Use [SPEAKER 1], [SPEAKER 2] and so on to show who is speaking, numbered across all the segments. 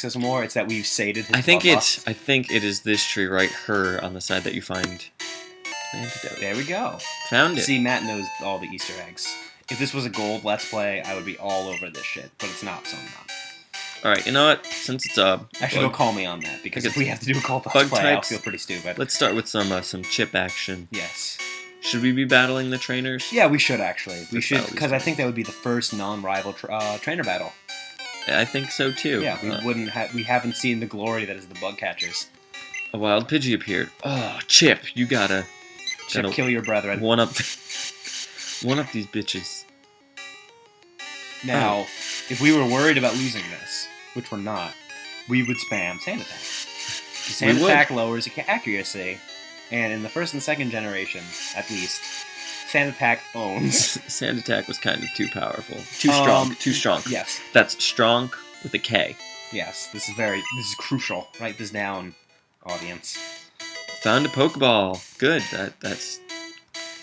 [SPEAKER 1] us more. It's that we've sated his
[SPEAKER 2] I think
[SPEAKER 1] bloodlust.
[SPEAKER 2] I think it is this tree right here on the side that you find the antidote.
[SPEAKER 1] There we go.
[SPEAKER 2] Found it.
[SPEAKER 1] See, Matt knows all the Easter eggs. If this was a gold Let's Play, I would be all over this shit. But it's not, so I'm not.
[SPEAKER 2] Alright, you know what? Since it's
[SPEAKER 1] Actually, don't call me on that, because if we have to do a gold
[SPEAKER 2] bug
[SPEAKER 1] Let's Play, I'll
[SPEAKER 2] types.
[SPEAKER 1] feel pretty stupid.
[SPEAKER 2] Let's start with some chip action.
[SPEAKER 1] Yes.
[SPEAKER 2] Should we be battling the trainers?
[SPEAKER 1] Yeah, we should, actually. We
[SPEAKER 2] This
[SPEAKER 1] should,
[SPEAKER 2] battle is
[SPEAKER 1] because I
[SPEAKER 2] fun.
[SPEAKER 1] think that would be the first non-rival trainer battle.
[SPEAKER 2] I think so too.
[SPEAKER 1] Yeah, we haven't seen the glory that is the bug catchers.
[SPEAKER 2] A wild Pidgey appeared. Oh, Chip, you gotta
[SPEAKER 1] Kill your brethren.
[SPEAKER 2] one up these bitches.
[SPEAKER 1] Now, if we were worried about losing this, which we're not, we would spam Sand Attack. Sand
[SPEAKER 2] We would.
[SPEAKER 1] Attack lowers accuracy, and in the first and second generation, at least, Sand Attack owns.
[SPEAKER 2] Sand Attack was kind of too powerful. Too strong. Too strong.
[SPEAKER 1] Yes,
[SPEAKER 2] That's strong with a K.
[SPEAKER 1] yes, this is crucial. Write this down, audience.
[SPEAKER 2] Found a Pokeball. Good. That's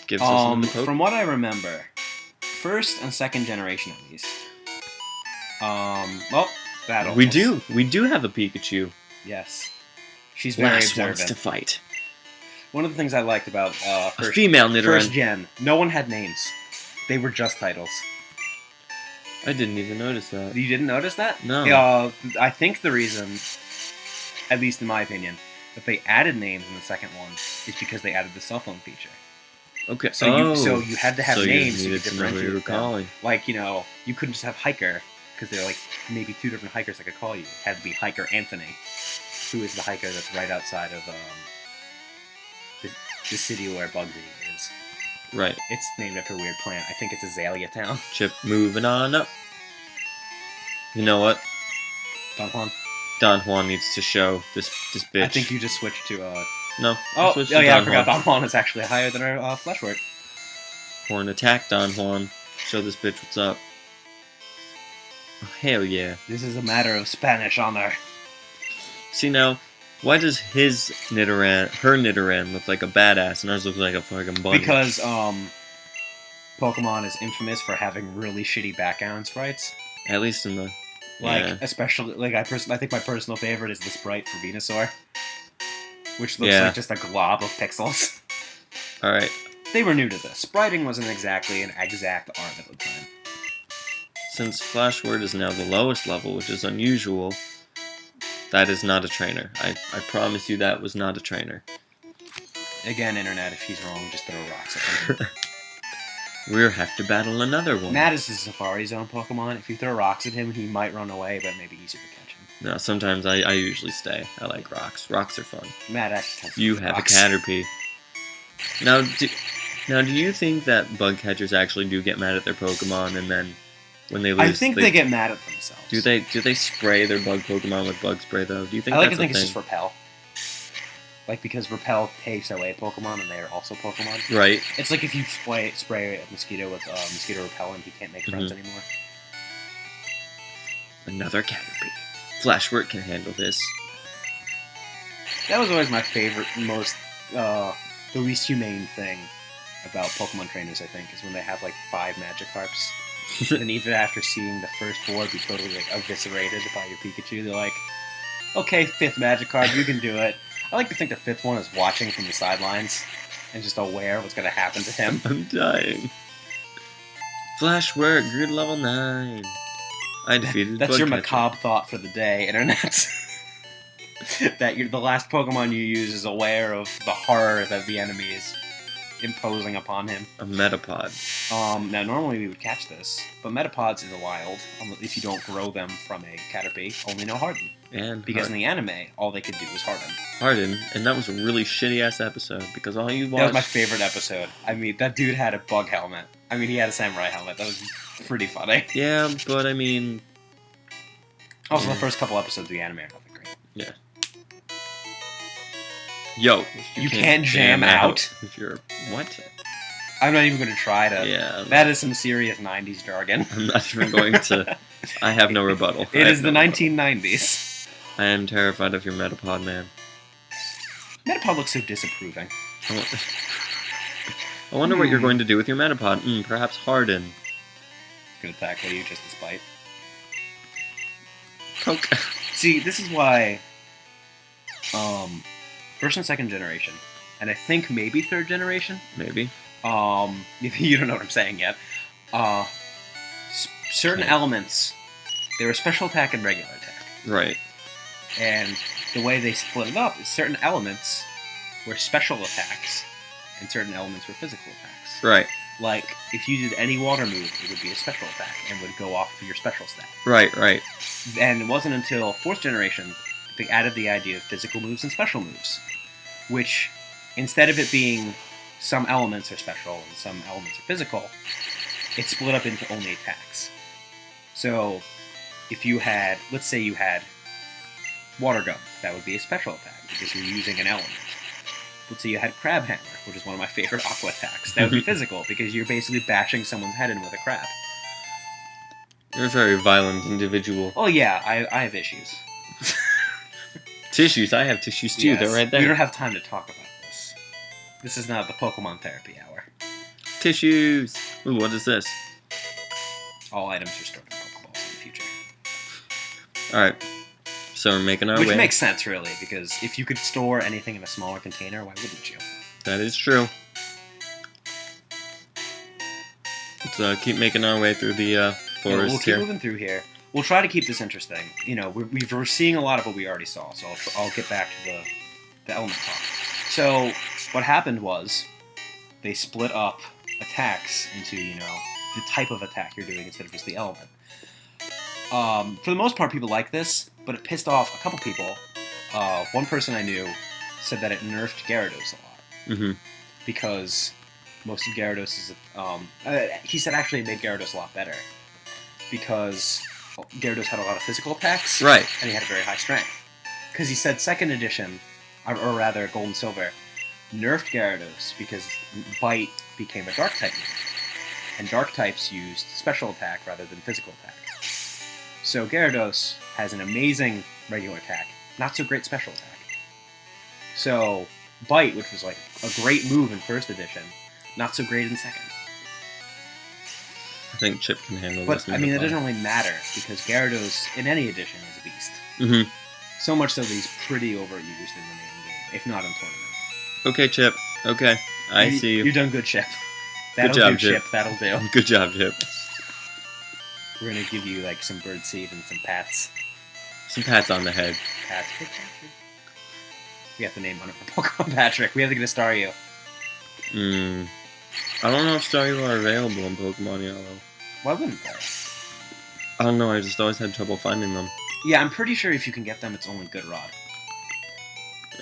[SPEAKER 2] gives us another Pokeball.
[SPEAKER 1] From what I remember, first and second generation at least. Well, battle.
[SPEAKER 2] We do have a Pikachu.
[SPEAKER 1] Yes. She's very
[SPEAKER 2] Lash
[SPEAKER 1] observant.
[SPEAKER 2] wants to fight.
[SPEAKER 1] One of the things I liked about
[SPEAKER 2] A
[SPEAKER 1] first
[SPEAKER 2] female Nidoran.
[SPEAKER 1] First gen, no one had names. They were just titles.
[SPEAKER 2] I didn't even notice that.
[SPEAKER 1] You didn't notice that?
[SPEAKER 2] No.
[SPEAKER 1] I think the reason, at least in my opinion, that they added names in the second one is because they added the cell phone feature.
[SPEAKER 2] Okay.
[SPEAKER 1] So you had to have
[SPEAKER 2] so
[SPEAKER 1] names
[SPEAKER 2] you
[SPEAKER 1] to
[SPEAKER 2] needed to know who you were
[SPEAKER 1] differentiate them.
[SPEAKER 2] calling.
[SPEAKER 1] Like, you couldn't just have Hiker, because there are like maybe two different hikers that could call you. It had to be Hiker Anthony, who is the hiker that's right outside of the city where Bugsy is.
[SPEAKER 2] Right.
[SPEAKER 1] It's named after a weird plant. I think it's Azalea Town.
[SPEAKER 2] Chip, moving on up. You know what?
[SPEAKER 1] Don Juan.
[SPEAKER 2] Don Juan needs to show this bitch.
[SPEAKER 1] I think you just switched to
[SPEAKER 2] No. I switched to
[SPEAKER 1] yeah, I
[SPEAKER 2] Don
[SPEAKER 1] forgot
[SPEAKER 2] Juan.
[SPEAKER 1] Don Juan is actually higher than our Fleshwork.
[SPEAKER 2] Horn attack, Don Juan. Show this bitch what's up. Oh, hell yeah.
[SPEAKER 1] This is a matter of Spanish honor.
[SPEAKER 2] See now, why does her Nidoran look like a badass and ours looks like a fucking bunny?
[SPEAKER 1] Because Pokemon is infamous for having really shitty background sprites.
[SPEAKER 2] At least in the...
[SPEAKER 1] Like,
[SPEAKER 2] yeah.
[SPEAKER 1] especially, like, I think my personal favorite is the sprite for Venusaur. Which looks
[SPEAKER 2] Yeah.
[SPEAKER 1] like just a glob of pixels.
[SPEAKER 2] Alright.
[SPEAKER 1] They were new to this. Spriting wasn't exactly an exact art at the time.
[SPEAKER 2] Since Flash Word is now the lowest level, which is unusual, that is not a trainer. I promise you that was not a trainer.
[SPEAKER 1] Again, Internet, if he's wrong, just throw rocks at him.
[SPEAKER 2] We'll have to battle another one.
[SPEAKER 1] Matt is the Safari Zone Pokemon. If you throw rocks at him, he might run away, but it may be easier to catch him.
[SPEAKER 2] No, sometimes I usually stay. I like rocks. Rocks are fun.
[SPEAKER 1] Matt actually has
[SPEAKER 2] You have
[SPEAKER 1] rocks.
[SPEAKER 2] a Caterpie. Now, do you think that bug catchers actually do get mad at their Pokemon, and then when they lose,
[SPEAKER 1] I think they get mad at themselves.
[SPEAKER 2] Do they spray their bug Pokemon with bug spray though? Do you think
[SPEAKER 1] I like
[SPEAKER 2] that's
[SPEAKER 1] to think
[SPEAKER 2] a
[SPEAKER 1] it's
[SPEAKER 2] thing?
[SPEAKER 1] just Repel. Like, because Repel takes away Pokemon, and they are also Pokemon.
[SPEAKER 2] Right.
[SPEAKER 1] It's like if you spray a mosquito with mosquito repellent, he can't make friends anymore.
[SPEAKER 2] Another Caterpie. Flashwork can handle this.
[SPEAKER 1] That was always my favorite, the least humane thing about Pokemon trainers, I think, is when they have like 5 Magikarps. And even after seeing the first 4 be totally like eviscerated by your Pikachu, they're like, okay, 5th Magikarp, you can do it. I like to think the 5th one is watching from the sidelines and just aware of what's going to happen to him.
[SPEAKER 2] I'm dying. Flashwork, grid level 9. I defeated
[SPEAKER 1] That's your
[SPEAKER 2] Bugcatcher.
[SPEAKER 1] macabre thought for the day, Internet. That the last Pokemon you use is aware of the horror that the enemy is imposing upon him.
[SPEAKER 2] A Metapod.
[SPEAKER 1] Now, normally we would catch this, but Metapods in the wild, if you don't grow them from a Caterpie, only know Harden.
[SPEAKER 2] And
[SPEAKER 1] Because in the anime, all they could do was Harden.
[SPEAKER 2] Harden, and that was a really shitty ass episode because all you
[SPEAKER 1] That was my
[SPEAKER 2] watched.
[SPEAKER 1] favorite episode. I mean, that dude had a bug helmet. I mean, he had a samurai helmet. That was pretty funny.
[SPEAKER 2] Yeah, but I mean,
[SPEAKER 1] Also, the first couple episodes of the anime are nothing great.
[SPEAKER 2] yeah. Yo,
[SPEAKER 1] You can't jam out.
[SPEAKER 2] if you're what?
[SPEAKER 1] I'm not even going to try to.
[SPEAKER 2] Yeah,
[SPEAKER 1] That is some serious 90s jargon.
[SPEAKER 2] I'm not even going to. I have no rebuttal.
[SPEAKER 1] It
[SPEAKER 2] I
[SPEAKER 1] is
[SPEAKER 2] have
[SPEAKER 1] the
[SPEAKER 2] no rebuttal.
[SPEAKER 1] 1990s.
[SPEAKER 2] I am terrified of your Metapod, man.
[SPEAKER 1] Metapod looks so disapproving.
[SPEAKER 2] I wonder what you're going to do with your Metapod. Perhaps Harden.
[SPEAKER 1] It's going to tackle you just despite.
[SPEAKER 2] Poke.
[SPEAKER 1] See, this is why first and second generation, and I think maybe third generation.
[SPEAKER 2] Maybe.
[SPEAKER 1] You don't know what I'm saying yet. Certain
[SPEAKER 2] Okay.
[SPEAKER 1] elements, they were special attack and regular attack.
[SPEAKER 2] Right.
[SPEAKER 1] And the way they split it up is certain elements were special attacks, and certain elements were physical attacks.
[SPEAKER 2] Right.
[SPEAKER 1] Like, if you did any water move, it would be a special attack and would go off for your special stat.
[SPEAKER 2] Right. Right.
[SPEAKER 1] And it wasn't until fourth generation they added the idea of physical moves and special moves, which, instead of it being some elements are special and some elements are physical, it split up into only attacks. So, if you had, let's say you had Water Gun, that would be a special attack because you're using an element. Let's say you had Crab Hammer, which is one of my favorite Aqua attacks. That would be physical because you're basically bashing someone's head in with a crab.
[SPEAKER 2] You're a very violent individual.
[SPEAKER 1] Oh yeah, I have issues.
[SPEAKER 2] Tissues. I have tissues too.
[SPEAKER 1] Yes.
[SPEAKER 2] They're right there.
[SPEAKER 1] We don't have time to talk about this. This is not the Pokemon Therapy Hour.
[SPEAKER 2] Tissues. Ooh, what is this?
[SPEAKER 1] All items are stored in Pokeballs in the future.
[SPEAKER 2] All right. So we're making our
[SPEAKER 1] Which
[SPEAKER 2] way.
[SPEAKER 1] makes sense, really, because if you could store anything in a smaller container, why wouldn't you?
[SPEAKER 2] That is true. Let's keep making our way through the
[SPEAKER 1] Yeah, we'll
[SPEAKER 2] forest
[SPEAKER 1] keep
[SPEAKER 2] here.
[SPEAKER 1] moving through here. We'll try to keep this interesting. You know, we're seeing a lot of what we already saw, so I'll get back to the element talk. So, what happened was, they split up attacks into, you know, the type of attack you're doing instead of just the element. For the most part, people like this, but it pissed off a couple people. One person I knew said that it nerfed Gyarados a lot,
[SPEAKER 2] Mm-hmm.
[SPEAKER 1] because most of Gyarados is... he said actually it made Gyarados a lot better, because Gyarados had a lot of physical attacks,
[SPEAKER 2] Right.
[SPEAKER 1] and he had a very high strength. Because he said second edition, or rather Gold and Silver, nerfed Gyarados because Bite became a Dark type move, and Dark types used special attack rather than physical attack. So Gyarados has an amazing regular attack, not so great special attack. So Bite, which was like a great move in first edition, not so great in second.
[SPEAKER 2] I think Chip can handle
[SPEAKER 1] But
[SPEAKER 2] this.
[SPEAKER 1] I mean, it doesn't really matter because Gyarados in any edition is a beast.
[SPEAKER 2] Mm-hmm.
[SPEAKER 1] So much so that he's pretty overused in the main game, if not in tournament.
[SPEAKER 2] Okay, Chip. Okay, I see you.
[SPEAKER 1] You've done good, Chip. That'll
[SPEAKER 2] job,
[SPEAKER 1] do,
[SPEAKER 2] Chip.
[SPEAKER 1] Chip. That'll do.
[SPEAKER 2] Good job, Chip.
[SPEAKER 1] We're gonna give you like some birdseed and some pats.
[SPEAKER 2] Some pats on the head.
[SPEAKER 1] Pats. Hey, Patrick. We have to name one for Pokemon Patrick. We have to get a star you.
[SPEAKER 2] I don't know if Staryu are available in Pokemon Yellow.
[SPEAKER 1] Why wouldn't they?
[SPEAKER 2] I don't know. I just always had trouble finding them.
[SPEAKER 1] Yeah, I'm pretty sure if you can get them, it's only Good Rod.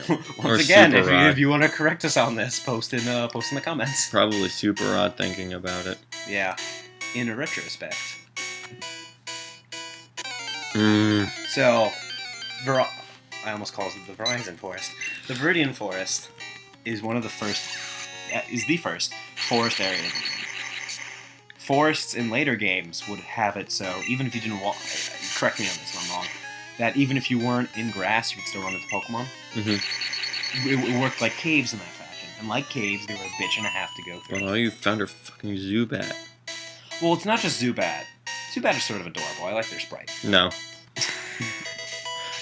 [SPEAKER 2] Or
[SPEAKER 1] Once again,
[SPEAKER 2] Super Rod.
[SPEAKER 1] if you want to correct us on this, post in the comments.
[SPEAKER 2] Probably super odd thinking about it.
[SPEAKER 1] Yeah, in a retrospect.
[SPEAKER 2] Mm.
[SPEAKER 1] So, I almost called it the Verizon Forest. The Viridian Forest is the first forest area in the game. Forests in later games would have it so, even if you didn't walk, correct me on this if I'm wrong, that even if you weren't in grass, you could still run into Pokemon.
[SPEAKER 2] Mm-hmm.
[SPEAKER 1] It worked like caves in that fashion. And like caves, they were a bitch and a half to go through.
[SPEAKER 2] Well, you found her fucking Zubat.
[SPEAKER 1] Well, it's not just Zubat. Zubat is sort of adorable. I like their sprite.
[SPEAKER 2] No.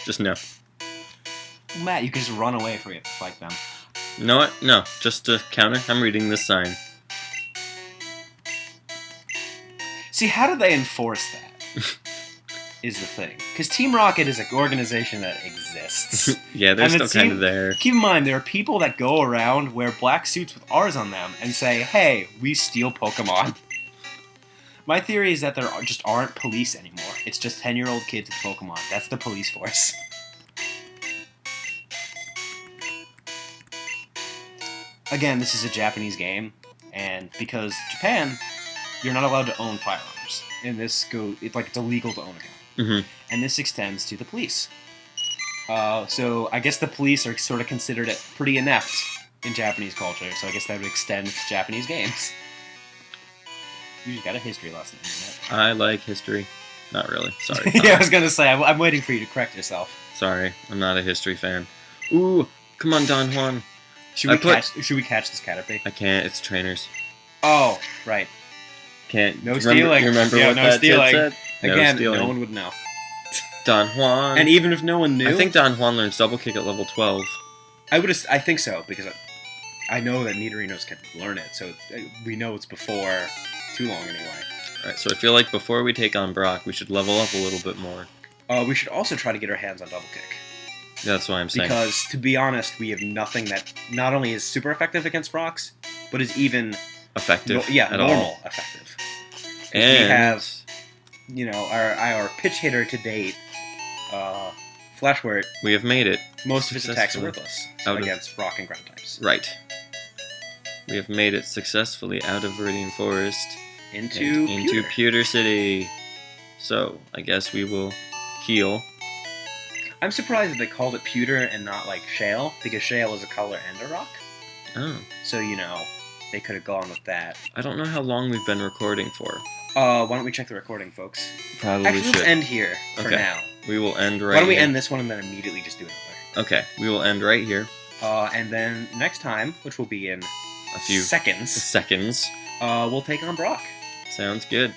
[SPEAKER 2] Just no.
[SPEAKER 1] Matt, you can just run away from it to fight them.
[SPEAKER 2] You know what? No. Just to counter, I'm reading this sign.
[SPEAKER 1] See, how do they enforce that? Is the thing. Because Team Rocket is an organization that exists.
[SPEAKER 2] Yeah, they're
[SPEAKER 1] And
[SPEAKER 2] still
[SPEAKER 1] it
[SPEAKER 2] kind of
[SPEAKER 1] seemed-
[SPEAKER 2] there.
[SPEAKER 1] Keep in mind, there are people that go around wear black suits with R's on them and say, hey, we steal Pokemon. My theory is that there just aren't police anymore. It's just 10-year-old kids with Pokemon. That's the police force. Again, this is a Japanese game, and because Japan, you're not allowed to own firearms. And it's illegal to own a gun.
[SPEAKER 2] Mm-hmm.
[SPEAKER 1] And this extends to the police. So I guess the police are sort of considered pretty inept in Japanese culture, so I guess that would extend to Japanese games. You just got a history lesson, internet.
[SPEAKER 2] I like history. Not really. Sorry.
[SPEAKER 1] Yeah, I was gonna say, I'm waiting for you to correct yourself.
[SPEAKER 2] Sorry. I'm not a history fan. Ooh, come on, Don Juan.
[SPEAKER 1] Should
[SPEAKER 2] I
[SPEAKER 1] we
[SPEAKER 2] put-
[SPEAKER 1] catch this Caterpie?
[SPEAKER 2] I can't. It's trainers.
[SPEAKER 1] Oh, right.
[SPEAKER 2] Can't.
[SPEAKER 1] No
[SPEAKER 2] You
[SPEAKER 1] stealing.
[SPEAKER 2] Remember
[SPEAKER 1] Yeah,
[SPEAKER 2] what
[SPEAKER 1] no
[SPEAKER 2] that
[SPEAKER 1] stealing.
[SPEAKER 2] said? No
[SPEAKER 1] Again,
[SPEAKER 2] stealing.
[SPEAKER 1] no one would know.
[SPEAKER 2] Don Juan.
[SPEAKER 1] And even if no one knew,
[SPEAKER 2] I think Don Juan learns double kick at level 12.
[SPEAKER 1] I think so because I know that Nidorinos can learn it, so we know it's before too long anyway.
[SPEAKER 2] Alright, so I feel like before we take on Brock, we should level up a little bit more.
[SPEAKER 1] We should also try to get our hands on double kick.
[SPEAKER 2] That's why I'm saying.
[SPEAKER 1] Because, to be honest, we have nothing that not only is super effective against rocks, but is even
[SPEAKER 2] effective at
[SPEAKER 1] normal
[SPEAKER 2] all.
[SPEAKER 1] effective.
[SPEAKER 2] And
[SPEAKER 1] we have, our pitch hitter to date, Flashwort.
[SPEAKER 2] we have made it.
[SPEAKER 1] Most of his attacks are
[SPEAKER 2] Successfully.
[SPEAKER 1] worthless against rock and ground types.
[SPEAKER 2] Right. We have made it successfully out of Viridian Forest
[SPEAKER 1] Into
[SPEAKER 2] into Pewter City. So, I guess we will heal.
[SPEAKER 1] I'm surprised that they called it pewter and not like shale, because shale is a color and a rock.
[SPEAKER 2] Oh.
[SPEAKER 1] So, they could have gone with that.
[SPEAKER 2] I don't know how long we've been recording for.
[SPEAKER 1] Why don't we check the recording, folks?
[SPEAKER 2] Probably
[SPEAKER 1] Actually,
[SPEAKER 2] should.
[SPEAKER 1] let's end here for
[SPEAKER 2] Okay.
[SPEAKER 1] now.
[SPEAKER 2] We will end right
[SPEAKER 1] Why don't we
[SPEAKER 2] here.
[SPEAKER 1] end this one and then immediately just do another?
[SPEAKER 2] Okay, we will end right here.
[SPEAKER 1] And then next time, which will be in
[SPEAKER 2] A few
[SPEAKER 1] seconds,
[SPEAKER 2] seconds.
[SPEAKER 1] we'll take on Brock.
[SPEAKER 2] Sounds good.